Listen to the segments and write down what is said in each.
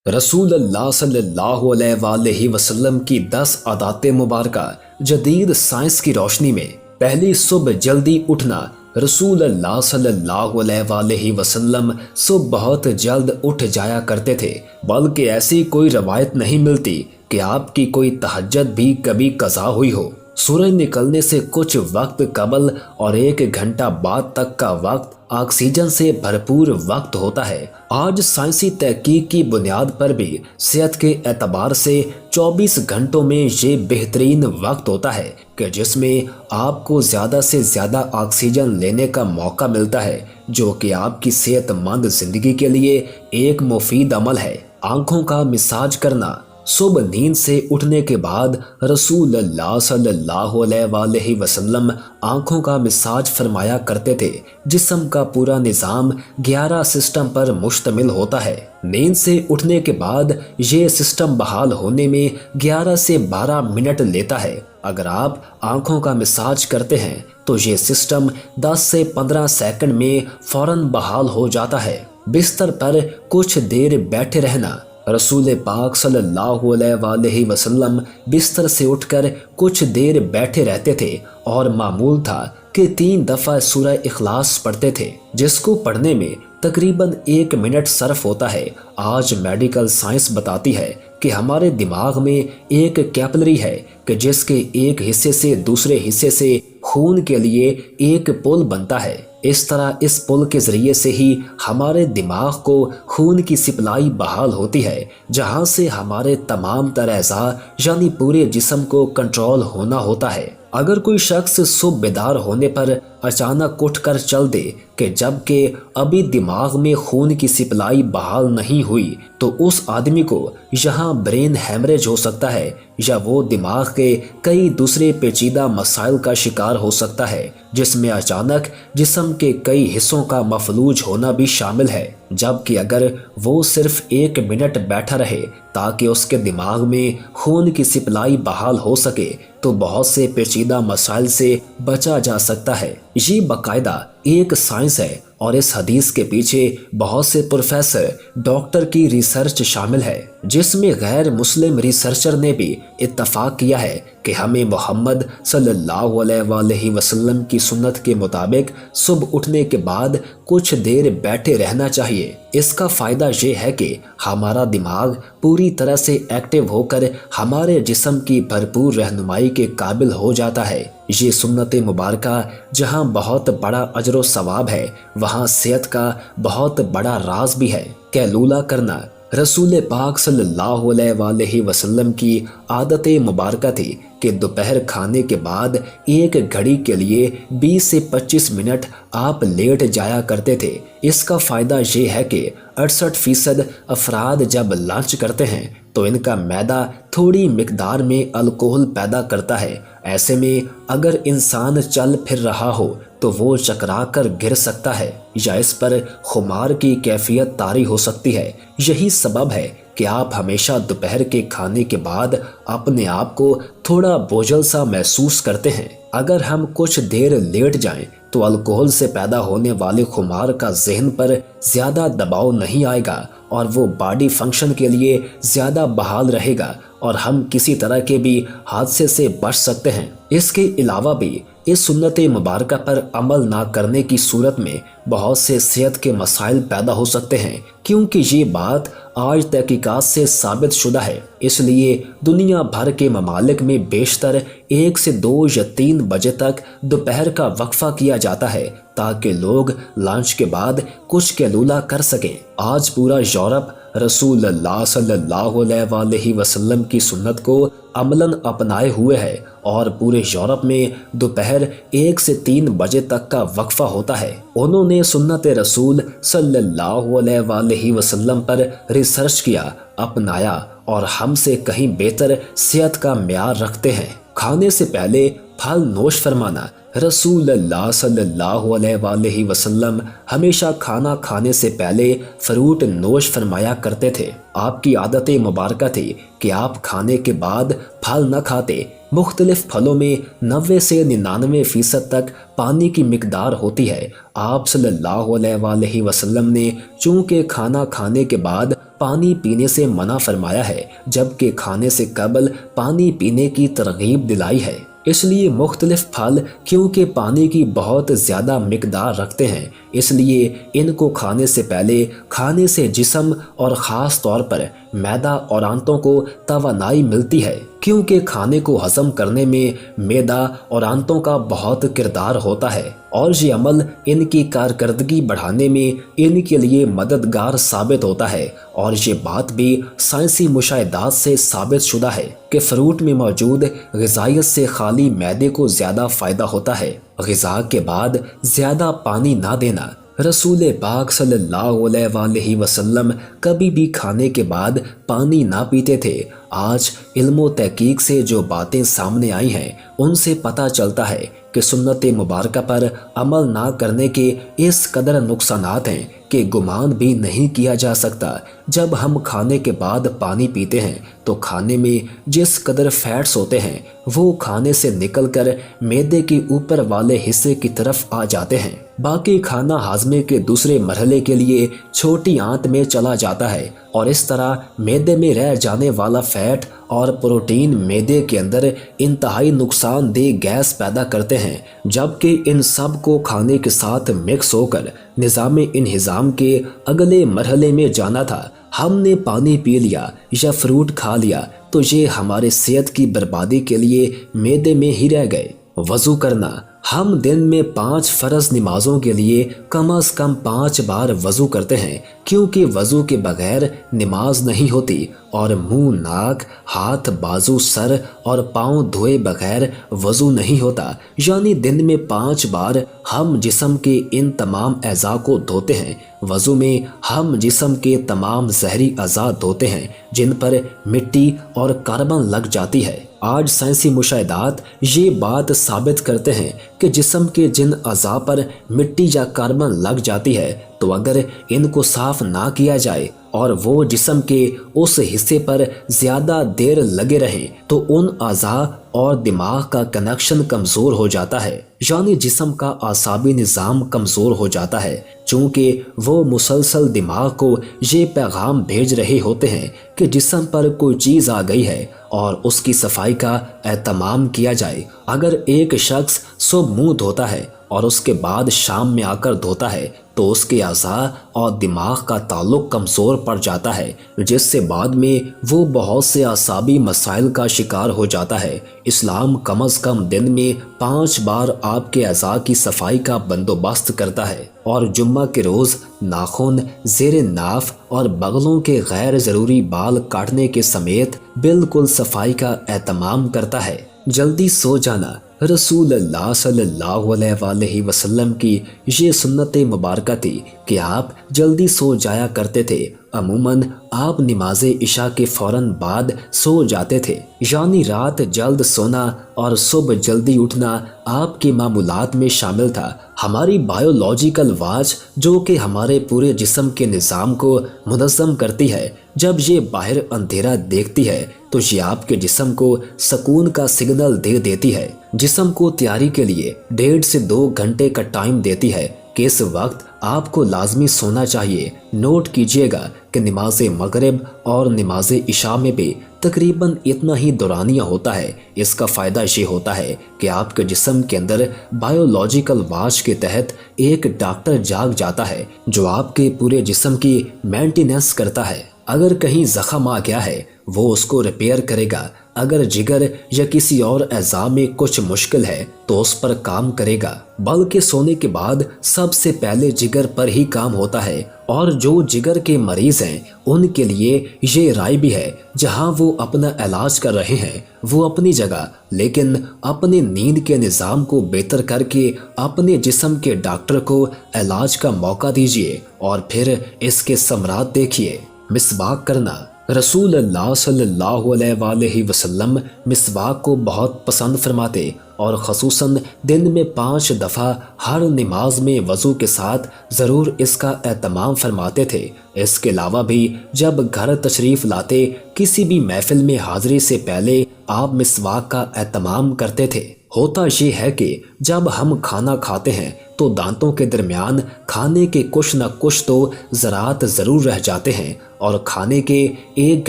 रसूल अल्लाह सल्लल्लाहु अलैहि वसल्लम की 10 आदात मुबारका जदीद साइंस की रोशनी में। पहली, सुबह जल्दी उठना। रसूल अल्लाह सल्लल्लाहु अलैहि वसल्लम सुबह बहुत जल्द उठ जाया करते थे, बल्कि ऐसी कोई रवायत नहीं मिलती कि आपकी कोई तहज्जुद भी कभी कज़ा हुई हो। सूरज निकलने से कुछ वक्त कबल और 1 घंटा बाद तक का वक्त ऑक्सीजन से भरपूर वक्त होता है। आज साइंसी तहकीक की बुनियाद पर भी सेहत के एतबार से 24 घंटों में ये बेहतरीन वक्त होता है कि जिसमें आपको ज़्यादा से ज़्यादा ऑक्सीजन लेने का मौका मिलता है, जो कि आपकी सेहतमंद ज़िंदगी के लिए एक मुफीद अमल है। आँखों का मसाज करना। सुबह नींद से उठने के बाद रसूल अल्लाह सल्लल्लाहु अलैहि वसल्लम आँखों का मसाज फरमाया करते थे। जिस्म का पूरा निज़ाम 11 सिस्टम पर मुश्तमिल होता है। नींद से उठने के बाद ये सिस्टम बहाल होने में 11 से 12 मिनट लेता है। अगर आप आँखों का मसाज करते हैं तो ये सिस्टम 10 से 15 सेकंड में फौरन बहाल हो जाता है। बिस्तर पर कुछ देर बैठे रहना। रसूल पाक सल्लल्लाहु अलैहि वसल्लम बिस्तर से उठकर कुछ देर बैठे रहते थे और मामूल था कि 3 दफ़ा सूरह इखलास पढ़ते थे, जिसको पढ़ने में तकरीबन 1 मिनट सर्फ होता है। आज मेडिकल साइंस बताती है कि हमारे दिमाग में एक कैपिलरी है कि जिसके एक हिस्से से दूसरे हिस्से से खून के लिए एक पुल बनता है। इस तरह इस पुल के ज़रिए से ही हमारे दिमाग को खून की सप्लाई बहाल होती है, जहां से हमारे तमाम तरह यानी पूरे जिस्म को कंट्रोल होना होता है। अगर कोई शख्स सुबह बेदार होने पर अचानक उठकर चल दे कि जबकि अभी दिमाग में खून की सप्लाई बहाल नहीं हुई, तो उस आदमी को यहाँ ब्रेन हैमरेज हो सकता है या वो दिमाग के कई दूसरे पेचीदा मसाइल का शिकार हो सकता है, जिसमें अचानक जिस्म के कई हिस्सों का मफलूज होना भी शामिल है। जबकि अगर वो सिर्फ 1 मिनट बैठा रहे ताकि उसके दिमाग में खून की सप्लाई बहाल हो सके, तो बहुत से पेचीदा मसाइल से बचा जा सकता है। ये बाकायदा एक साइंस है और इस हदीस के पीछे बहुत से प्रोफेसर, डॉक्टर की रिसर्च शामिल है, जिसमें गैर मुस्लिम रिसर्चर ने भी इत्तफाक किया है कि हमें मोहम्मद सल्लल्लाहु अलैहि वसल्लम की सुन्नत के मुताबिक सुबह उठने के बाद कुछ देर बैठे रहना चाहिए। इसका फ़ायदा ये है कि हमारा दिमाग पूरी तरह से एक्टिव होकर हमारे जिस्म की भरपूर रहनुमाई के काबिल हो जाता है। ये सुन्नत मुबारका जहाँ बहुत बड़ा अजर सवाब है, वहाँ सेहत का बहुत बड़ा राज भी है। कैलूला करना। रसूल पाक सल्लल्लाहु अलैहि वसल्लम की आदत मुबारका थी कि दोपहर खाने के बाद 1 घड़ी के लिए 20 से 25 मिनट आप लेट जाया करते थे। इसका फ़ायदा ये है कि 68% अफराद जब लंच करते हैं तो इनका मैदा थोड़ी मिकदार में अल्कोहल पैदा करता है। ऐसे में अगर इंसान चल फिर रहा हो तो वो चकरा कर गिर सकता है या इस पर खुमार की कैफियत तारी हो सकती है। यही सबब है कि आप हमेशा दोपहर के खाने के बाद अपने आप को थोड़ा बोझल सा महसूस करते हैं। अगर हम कुछ देर लेट जाएं तो अल्कोहल से पैदा होने वाले खुमार का जहन पर ज़्यादा दबाव नहीं आएगा और वो बॉडी फंक्शन के लिए ज़्यादा बहाल रहेगा और हम किसी तरह के भी हादसे से बच सकते हैं। इसके अलावा भी इस सुन्नत मुबारका पर अमल ना करने की सूरत में बहुत से सेहत के मसाइल पैदा हो सकते हैं, क्योंकि ये बात आज तहकीकात से साबित शुदा है। इसलिए दुनिया भर के ममालिक में बेशतर 1 से 2 या 3 बजे तक दोपहर का वक्फा किया जाता है ताकि लोग लंच के बाद कुछ कैलूला कर सकें। आज पूरा यूरोप रसूल अल्लाह सल्लल्लाहु अलैहि वसल्लम की सुन्नत को अमलन अपनाए हुए है और पूरे यूरोप में दोपहर 1 से 3 बजे तक का वक्फा होता है। उन्होंने सुन्नत रसूल सल्लल्लाहु अलैहि वसल्लम पर रिसर्च किया, अपनाया और हमसे कहीं बेहतर सेहत का म्यार रखते हैं। खाने से पहले फल नोश फरमाना। रसूल अल्लाह सल्लल्लाहु अलैहि वसल्लम हमेशा खाना खाने से पहले फ्रूट नोश फरमाया करते थे। आपकी आदत मुबारका थी कि आप खाने के बाद फल न खाते। मुख्तलिफ फलों में 90 से 99% तक पानी की मिकदार होती है। आप सल्लल्लाहु अलैहि वसल्लम ने चूँकि खाना खाने के बाद पानी पीने से मना फरमाया है, जबकि खाने से कबल पानी पीने की तरगीब दिलाई है। इसलिए मुख्तलिफ फल क्योंकि पानी की बहुत ज़्यादा मिकदार रखते हैं, इसलिए इनको खाने से पहले खाने से जिस्म और ख़ास तौर पर मैदा और आंतों को तवानाई मिलती है, क्योंकि खाने को हज़म करने में मैदा और आंतों का बहुत किरदार होता है और ये अमल इनकी कारकर्दगी बढ़ाने में इनके लिए मददगार साबित होता है। और ये बात भी साइंसी मुशाहिदात से साबित शुदा है कि फ्रूट में मौजूद ग़िज़ाइयत से खाली मैदे को ज़्यादा फ़ायदा होता है। ग़िज़ा के बाद ज़्यादा पानी ना देना। रसूल पाक सल्लल्लाहु अलैहि वसल्लम कभी भी खाने के बाद पानी ना पीते थे। आज इल्म तहकीक से जो बातें सामने आई हैं उनसे पता चलता है कि सुन्नत मुबारक पर अमल ना करने के इस कदर नुकसानात हैं कि गुमान भी नहीं किया जा सकता। जब हम खाने के बाद पानी पीते हैं तो खाने में जिस कदर फैट्स होते हैं वो खाने से निकलकर मैदे के ऊपर वाले हिस्से की तरफ आ जाते हैं। बाकी खाना हाजमे के दूसरे मरहले के लिए छोटी आंत में चला जाता है और इस तरह मैदे में रह जाने वाला फैट और प्रोटीन मैदे के अंदर इंतहाई नुकसानदेह गैस पैदा करते हैं, जबकि इन सब को खाने के साथ मिक्स होकर निज़ाम इंहिज़ाम के अगले मरहले में जाना था। हमने पानी पी लिया या फ्रूट खा लिया तो ये हमारे सेहत की बर्बादी के लिए मैदे में ही रह गए। वज़ू करना। हम दिन में 5 फ़र्ज़ नमाज़ों के लिए कम से कम 5 बार वज़ू करते हैं, क्योंकि वज़ू के बगैर नमाज नहीं होती और मुंह, नाक, हाथ, बाजू, सर और पाँव धोए बगैर वज़ू नहीं होता। यानी दिन में 5 बार हम जिस्म के इन तमाम अज़ा को धोते हैं। वज़ू में हम जिस्म के तमाम ज़हरी अज़ा धोते हैं जिन पर मिट्टी और कार्बन लग जाती है। आज साइंसी मुशाहिदात ये बात साबित करते हैं कि जिस्म के जिन अज़ा पर मिट्टी या कार्बन लग जाती है तो अगर इनको साफ ना किया जाए और वो जिस्म के उस हिस्से पर ज़्यादा देर लगे रहें तो उन अज़ा और दिमाग का कनेक्शन कमज़ोर हो जाता है, यानी जिस्म का आसाबी निज़ाम कमज़ोर हो जाता है, चूँकि वो मुसलसल दिमाग को ये पैगाम भेज रहे होते हैं कि जिस्म पर कोई चीज़ आ गई है और उसकी सफाई का एहतमाम किया जाए। अगर एक शख्स सुबह मुँह धोता है और उसके बाद शाम में आकर धोता है तो उसके अज़ा और दिमाग का ताल्लुक कमज़ोर पड़ जाता है, जिससे बाद में वो बहुत से आसाबी मसाइल का शिकार हो जाता है। इस्लाम कम अज़ कम दिन में 5 बार आपके अज़ा की सफाई का बंदोबस्त करता है और जुम्मा के रोज़ नाखून, ज़ेरे नाफ और बगलों के गैर ज़रूरी बाल काटने के समेत बिल्कुल सफाई का एहतमाम करता है। जल्दी सो जाना। रसूलुल्लाह सल्लल्लाहु अलैहि वसल्लम की ये सुन्नत मुबारक थी कि आप जल्दी सो जाया करते थे। अमूमन आप नमाज इशा के फ़ौरन बाद सो जाते थे, यानी रात जल्द सोना और सुबह जल्दी उठना आपके मामूलात में शामिल था। हमारी बायोलॉजिकल वाच जो कि हमारे पूरे जिस्म के निज़ाम को मुनज़्ज़म करती है, जब ये बाहर अंधेरा देखती है तो ये आपके जिस्म को सुकून का सिग्नल दे देती है। जिस्म को तैयारी के लिए 1.5 से 2 घंटे का टाइम देती है कि इस वक्त आपको लाजमी सोना चाहिए। नोट कीजिएगा कि नमाज मगरिब और नमाज इशा में भी तकरीबन इतना ही दौरानिया होता है। इसका फ़ायदा ये होता है कि आपके जिस्म के अंदर बायोलॉजिकल वाच के तहत एक डॉक्टर जाग जाता है जो आपके पूरे जिस्म की मेंटेनेंस करता है। अगर कहीं ज़ख़म आ गया है वो उसको रिपेयर करेगा। अगर जिगर या किसी और अज़ा में कुछ मुश्किल है तो उस पर काम करेगा। बल्कि सोने के बाद सबसे पहले जिगर पर ही काम होता है और जो जिगर के मरीज़ हैं उनके लिए ये राय भी है जहां वो अपना इलाज कर रहे हैं वो अपनी जगह, लेकिन अपने नींद के निज़ाम को बेहतर करके अपने जिस्म के डॉक्टर को इलाज का मौका दीजिए और फिर इसके समरात देखिए। मिसवाक करना। रसूलुल्लाह सल्लल्लाहु अलैहि वसल्लम मिसवाक को बहुत पसंद फरमाते और ख़ुसूसन दिन में 5 दफ़ा हर नमाज में वज़ू के साथ ज़रूर इसका एहतमाम फरमाते थे। इसके अलावा भी जब घर तशरीफ़ लाते किसी भी महफ़िल में हाज़िरी से पहले आप मिसवाक का एहतमाम करते थे। होता ये है कि जब हम खाना खाते हैं तो दांतों के दरमियान खाने के कुछ न कुछ तो ज़रात ज़रूर रह जाते हैं और खाने के 1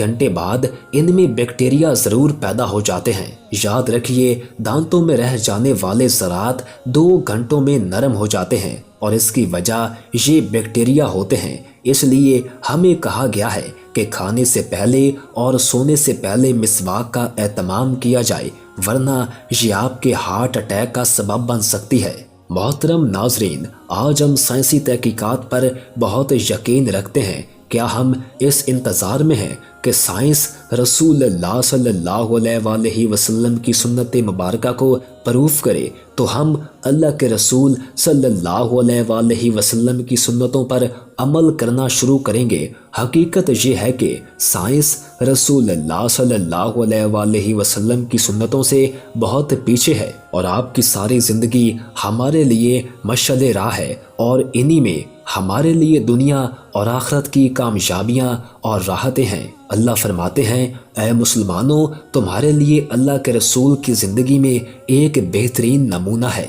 घंटे बाद इनमें बैक्टीरिया ज़रूर पैदा हो जाते हैं। याद रखिए, दांतों में रह जाने वाले ज़रात 2 घंटों में नरम हो जाते हैं और इसकी वजह ये बैक्टीरिया होते हैं। इसलिए हमें कहा गया है कि खाने से पहले और सोने से पहले मिसवाक का एहतमाम किया जाए, वरना ये आपके हार्ट अटैक का सबब बन सकती है। मोहतरम नाजरीन, आज हम साइंसी तहकीकात पर बहुत यकीन रखते हैं। क्या हम इस इंतज़ार में हैं कि साइंस रसूलुल्लाह सल्लल्लाहु अलैहि वसल्लम की सुन्नत मुबारक को प्रूफ करे, तो हम अल्लाह के रसूल सल्लल्लाहु अलैहि वसल्लम की सुन्नतों पर अमल करना शुरू करेंगे। हकीकत ये है कि साइंस रसूलुल्लाह सल्लल्लाहु अलैहि वसल्लम की सुन्नतों से बहुत पीछे है और आपकी सारी ज़िंदगी हमारे लिए मशअल राह है और इन्हीं में हमारे लिए दुनिया और आखिरत की कामयाबियाँ और राहतें हैं। अल्लाह फरमाते हैं, ऐ मुसलमानों, तुम्हारे लिए अल्लाह के रसूल की ज़िंदगी में एक बेहतरीन नमूना है।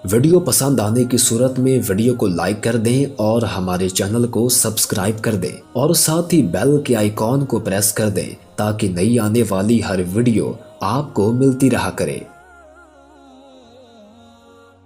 वीडियो पसंद आने की सूरत में वीडियो को लाइक कर दें और हमारे चैनल को सब्सक्राइब कर दें और साथ ही बेल के आइकॉन को प्रेस कर दें ताकि नई आने वाली हर वीडियो आपको मिलती रहा करे।